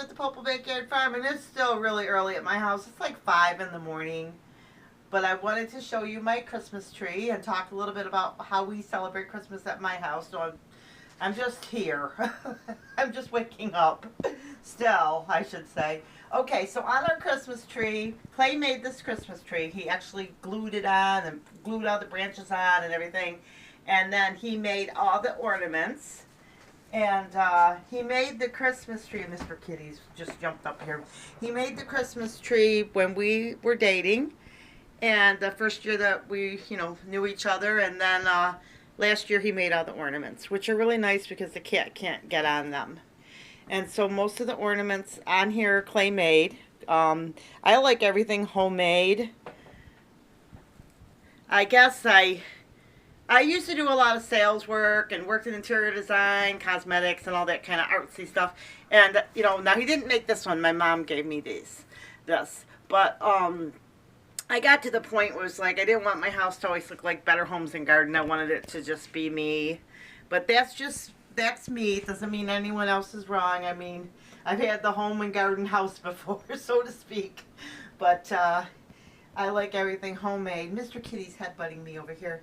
with the Popple Backyard Farm, and it's still really early at my house. It's like 5 in the morning. But I wanted to show you my Christmas tree and talk a little bit about how we celebrate Christmas at my house. So I'm just here. I'm just waking up. Still, I should say. Okay, so on our Christmas tree, Clay made this Christmas tree. He actually glued it on and glued all the branches on and everything. And then he made all the ornaments. And he made the Christmas tree. Mr. Kitty's just jumped up here. He made the Christmas tree when we were dating. And the first year that we, knew each other. And then last year he made all the ornaments, which are really nice because the cat can't get on them. And so most of the ornaments on here are Clay made. I like everything homemade. I guess I used to do a lot of sales work and worked in interior design, cosmetics, and all that kind of artsy stuff. And, now he didn't make this one. My mom gave me this. But I got to the point where it was like I didn't want my house to always look like Better Homes and Garden. I wanted it to just be me. But that's me. It doesn't mean anyone else is wrong. I mean, I've had the home and garden house before, so to speak. But I like everything homemade. Mr. Kitty's headbutting me over here.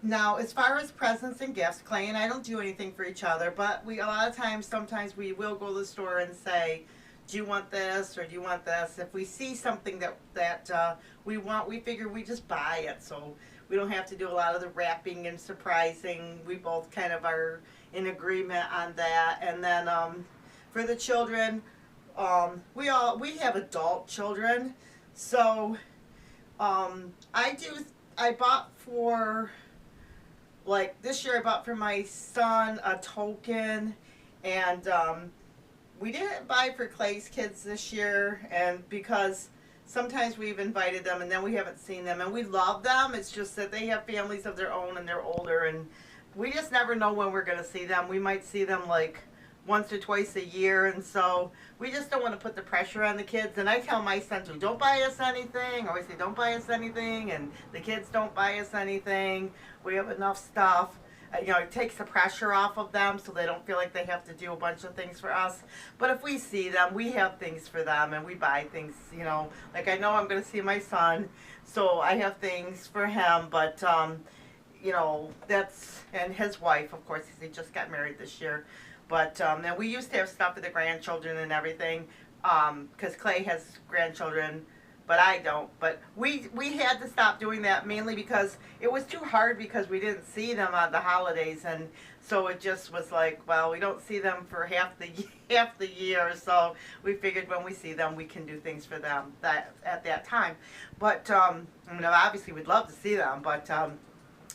Now, as far as presents and gifts, Clay and I don't do anything for each other, but a lot of times, sometimes we will go to the store and say, do you want this or do you want this? If we see something that we want, we figure we just buy it, so we don't have to do a lot of the wrapping and surprising. We both kind of are in agreement on that. And then for the children, we have adult children, so I bought for, like, this year I bought for my son a token, and we didn't buy for Clay's kids this year, and because sometimes we've invited them and then we haven't seen them, and we love them. It's just that they have families of their own and they're older, and we just never know when we're going to see them. We might see them like once or twice a year, and so we just don't want to put the pressure on the kids. And I tell my son to, don't buy us anything. I always say, don't buy us anything, and the kids don't buy us anything. We have enough stuff. It takes the pressure off of them so they don't feel like they have to do a bunch of things for us. But if we see them, we have things for them, and we buy things, like I know I'm going to see my son, so I have things for him. But and his wife, of course, he just got married this year. But and we used to have stuff for the grandchildren and everything, because Clay has grandchildren, but I don't. But we had to stop doing that, mainly because it was too hard, because we didn't see them on the holidays, and so it just was like, well, we don't see them for half the year, so we figured when we see them, we can do things for them at that time. But obviously we'd love to see them, but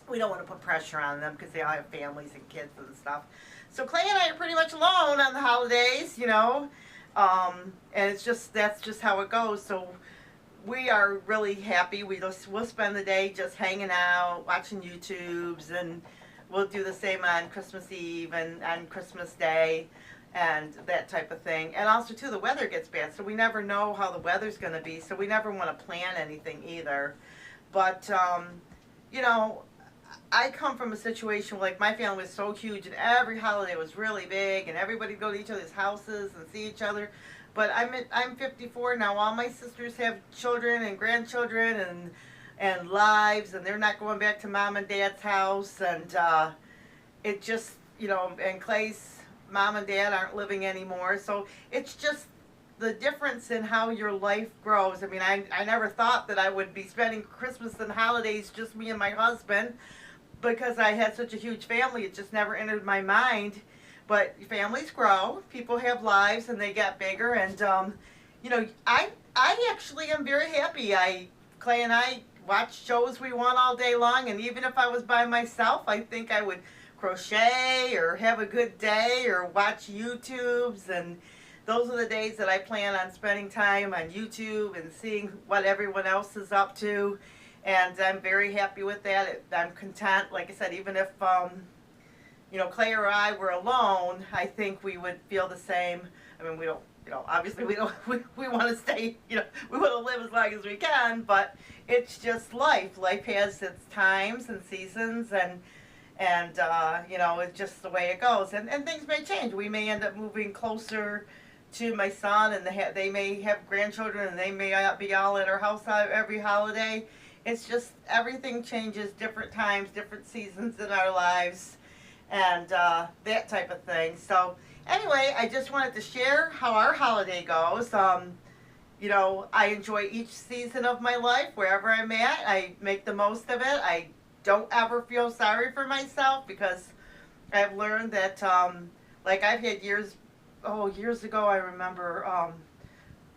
we don't want to put pressure on them because they all have families and kids and stuff. So Clay and I are pretty much alone on the holidays, and that's just how it goes. So we are really happy. We'll spend the day just hanging out, watching YouTubes, and we'll do the same on Christmas Eve and on Christmas Day and that type of thing. And also, too, the weather gets bad, so we never know how the weather's going to be, so we never want to plan anything either. But, I come from a situation where, like, my family was so huge, and every holiday was really big, and everybody would go to each other's houses and see each other. But I'm 54 now. All my sisters have children and grandchildren and lives, and they're not going back to mom and dad's house. And it just, and Clay's mom and dad aren't living anymore. So it's just the difference in how your life grows. I mean, I never thought that I would be spending Christmas and holidays just me and my husband, because I had such a huge family. It just never entered my mind. But families grow, people have lives, and they get bigger. And I actually am very happy. Clay and I watch shows we want all day long, and even if I was by myself, I think I would crochet or have a good day or watch YouTubes. And those are the days that I plan on spending time on YouTube and seeing what everyone else is up to. And I'm very happy with that. I'm content. Like I said, even if Clay or I were alone, I think we would feel the same. I mean, we don't, obviously we don't, we want to stay, we want to live as long as we can, but it's just life. Life has its times and seasons, and it's just the way it goes. And things may change. We may end up moving closer to my son, and they may have grandchildren, and they may not be all at our house every holiday. It's just everything changes, different times, different seasons in our lives, and that type of thing. So anyway, I just wanted to share how our holiday goes. You know, I enjoy each season of my life wherever I'm at. I make the most of it. I don't ever feel sorry for myself, because I've learned that, like I've had years ago, I remember,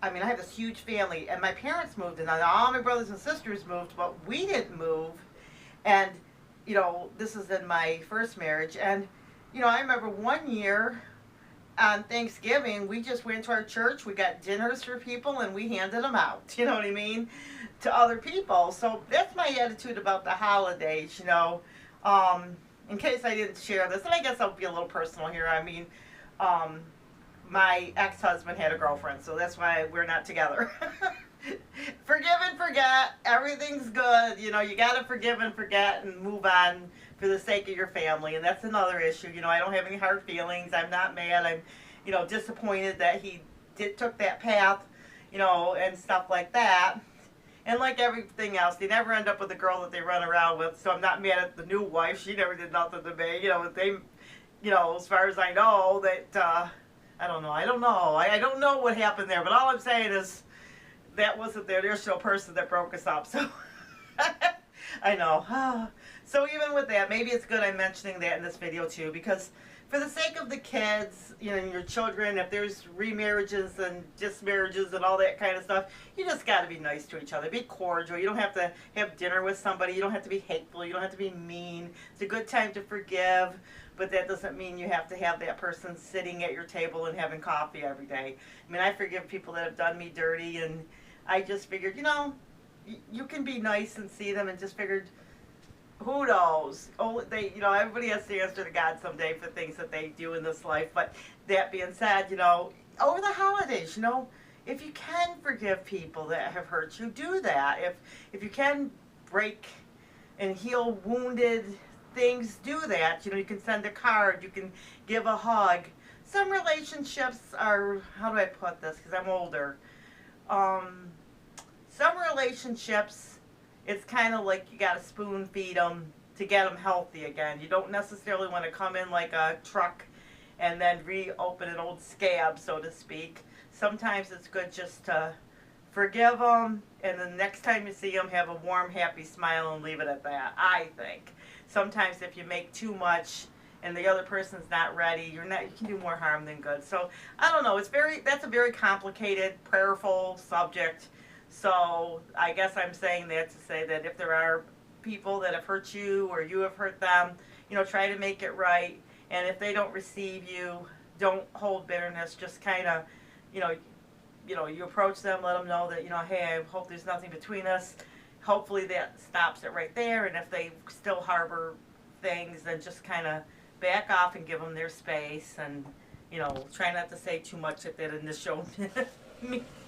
I mean, I have this huge family, and my parents moved, and all my brothers and sisters moved, but we didn't move. And, you know, this is in my first marriage, and, you know, I remember one year on Thanksgiving, we just went to our church, we got dinners for people, and we handed them out, you know what I mean, to other people. So that's my attitude about the holidays, you know. In case I didn't share this, and I guess I'll be a little personal here, I mean, my ex-husband had a girlfriend, so that's why we're not together. Forgive and forget, everything's good, you know, you gotta forgive and forget and move on for the sake of your family, and that's another issue. You know, I don't have any hard feelings, I'm not mad, I'm, you know, disappointed that he took that path, you know, and stuff like that. And like everything else, they never end up with the girl that they run around with, so I'm not mad at the new wife, she never did nothing to me, you know, they, you know, as far as I know, that, I don't know, I don't know what happened there, but all I'm saying is, that wasn't the initial person that broke us up, so, I know. So even with that, maybe it's good I'm mentioning that in this video too, because for the sake of the kids, you know, and your children, if there's remarriages and dismarriages and all that kind of stuff, you just got to be nice to each other. Be cordial. You don't have to have dinner with somebody. You don't have to be hateful. You don't have to be mean. It's a good time to forgive, but that doesn't mean you have to have that person sitting at your table and having coffee every day. I mean, I forgive people that have done me dirty, and I just figured, you know, you can be nice and see them, and just figured, who knows? Oh, they, you know, everybody has to answer to God someday for things that they do in this life. But that being said, you know, over the holidays, you know, if you can forgive people that have hurt you, do that. If you can break and heal wounded things, do that. You know, you can send a card, you can give a hug. Some relationships are, how do I put this? Because I'm older. Some relationships, it's kind of like you got to spoon feed them to get them healthy again. You don't necessarily want to come in like a truck and then reopen an old scab, so to speak. Sometimes it's good just to forgive them, and the next time you see them, have a warm, happy smile and leave it at that, I think. Sometimes if you make too much and the other person's not ready, you can do more harm than good. So, I don't know, that's a very complicated, prayerful subject. So I guess I'm saying that to say that if there are people that have hurt you or you have hurt them, you know, try to make it right. And if they don't receive you, don't hold bitterness. Just kind of, you know, you approach them, let them know that, you know, hey, I hope there's nothing between us. Hopefully that stops it right there. And if they still harbor things, then just kind of back off and give them their space. And, you know, try not to say too much at that initial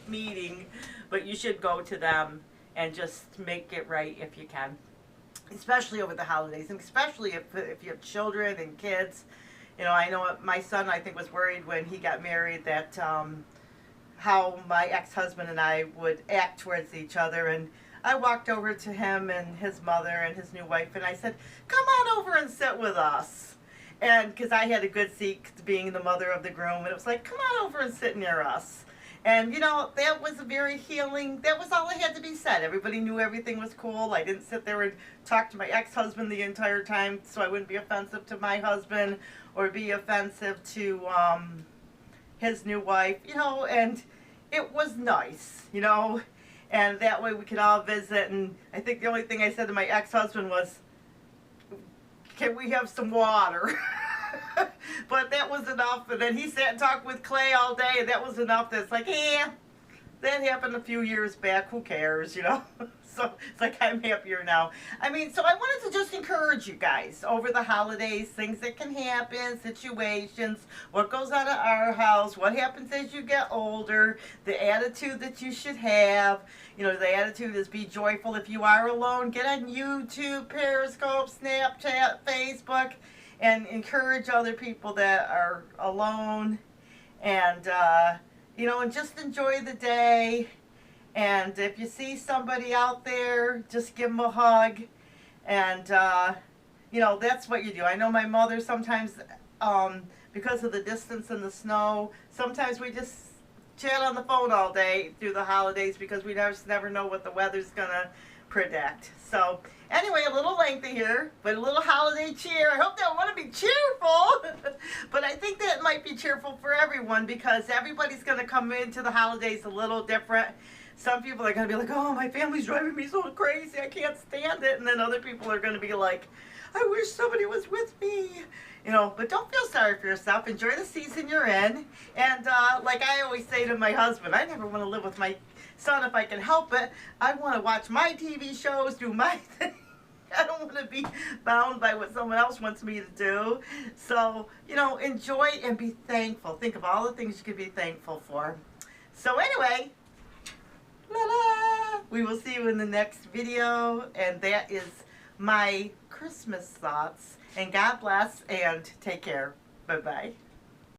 meeting, but you should go to them and just make it right if you can, especially over the holidays, and especially if you have children and kids. You know, I know my son, I think, was worried when he got married that how my ex-husband and I would act towards each other, and I walked over to him and his mother and his new wife, and I said, come on over and sit with us. And because I had a good seat being the mother of the groom, and it was like, come on over and sit near us. And, you know, that was a very healing, that was all that had to be said. Everybody knew everything was cool. I didn't sit there and talk to my ex-husband the entire time so I wouldn't be offensive to my husband or be offensive to his new wife, you know, and it was nice, you know, and that way we could all visit. And I think the only thing I said to my ex-husband was, can we have some water? But that was enough. And then he sat and talked with Clay all day, and that was enough. That's like, yeah, that happened a few years back. Who cares, you know? So it's like, I'm happier now. I mean, so I wanted to just encourage you guys over the holidays, things that can happen, situations, what goes on at our house, what happens as you get older, the attitude that you should have. You know, the attitude is be joyful. If you are alone, get on YouTube, Periscope, Snapchat, Facebook, and encourage other people that are alone. And you know, and just enjoy the day. And if you see somebody out there, just give them a hug. And, you know, that's what you do. I know my mother sometimes, because of the distance and the snow, sometimes we just chat on the phone all day through the holidays because we just never know what the weather's going to predict. So, anyway, a little lengthy here, but a little holiday cheer. I hope they don't want to be cheerful, but I think that might be cheerful for everyone because everybody's going to come into the holidays a little different. Some people are going to be like, oh, my family's driving me so crazy, I can't stand it. And then other people are going to be like, I wish somebody was with me. You know, but don't feel sorry for yourself. Enjoy the season you're in. And like I always say to my husband, I never want to live with my son if I can help it. I want to watch my TV shows, do my thing. I don't want to be bound by what someone else wants me to do. So, you know, enjoy and be thankful. Think of all the things you could be thankful for. So anyway, we will see you in the next video. And that is my Christmas thoughts. And God bless and take care. Bye-bye.